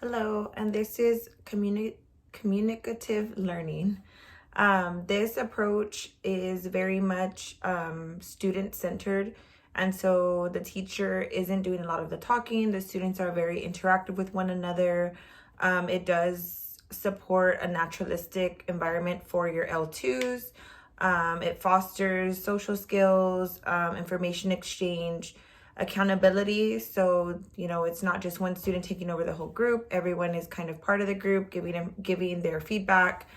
Hello, and this is communicative learning. This approach is very much student-centered, and so the teacher isn't doing a lot of the talking. The students are very interactive with one another. It does support a naturalistic environment for your L2s. It fosters social skills, information exchange, accountability. So, it's not just one student taking over the whole group. Everyone is kind of part of the group, giving their feedback,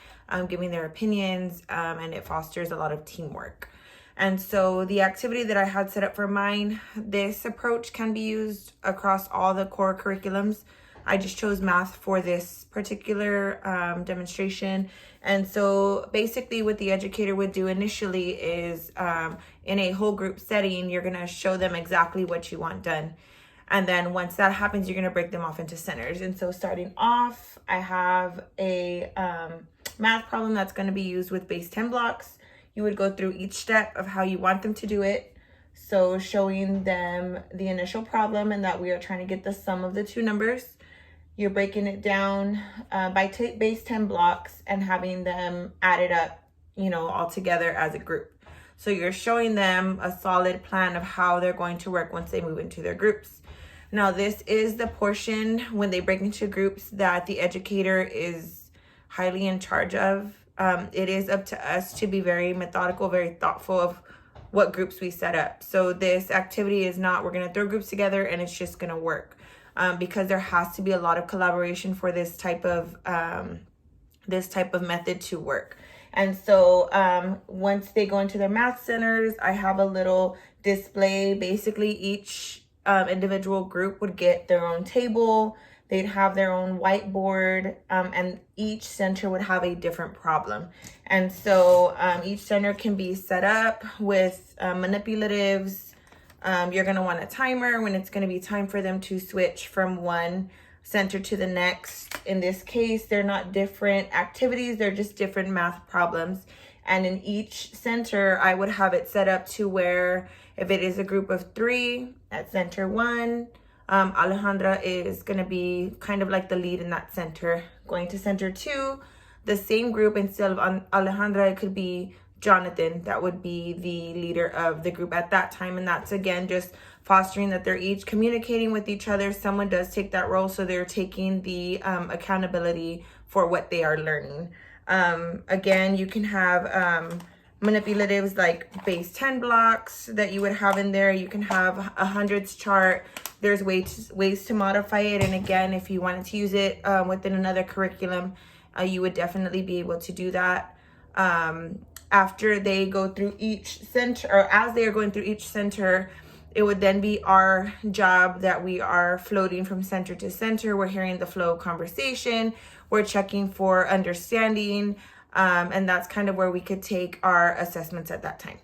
giving their opinions, and it fosters a lot of teamwork. And so the activity that I had set up for mine, this approach can be used across all the core curriculums. I just chose math for this particular demonstration. And so basically what the educator would do initially is in a whole group setting, you're going to show them exactly what you want done. And then once that happens, you're going to break them off into centers. And so starting off, I have a math problem that's going to be used with base 10 blocks. You would go through each step of how you want them to do it. So showing them the initial problem and that we are trying to get the sum of the two numbers. You're breaking it down by base 10 blocks and having them add it up, all together as a group. So you're showing them a solid plan of how they're going to work once they move into their groups. Now, this is the portion when they break into groups that the educator is highly in charge of. It is up to us to be very methodical, very thoughtful of what groups we set up. So this activity is not, we're going to throw groups together and it's just going to work. Because there has to be a lot of collaboration for this type of method to work. And so once they go into their math centers, I have a little display. Basically, each individual group would get their own table. They'd have their own whiteboard, and each center would have a different problem. And so each center can be set up with manipulatives. You're going to want a timer when it's going to be time for them to switch from one center to the next. In this case, they're not different activities, they're just different math problems. And in each center, I would have it set up to where if it is a group of 3 at center 1, Alejandra is going to be kind of like the lead in that center. Going to center 2, the same group, instead of Alejandra, it could be Jonathan. That would be the leader of the group at that time. And that's, again, just fostering that they're each communicating with each other. Someone does take that role, so they're taking the accountability for what they are learning. Again, you can have manipulatives like base 10 blocks that you would have in there. You can have a hundreds chart. There's ways to modify it. And again, if you wanted to use it within another curriculum, you would definitely be able to do that. After they go through each center, or as they are going through each center, it would then be our job that we are floating from center to center. We're hearing the flow of conversation. We're checking for understanding. And that's kind of where we could take our assessments at that time.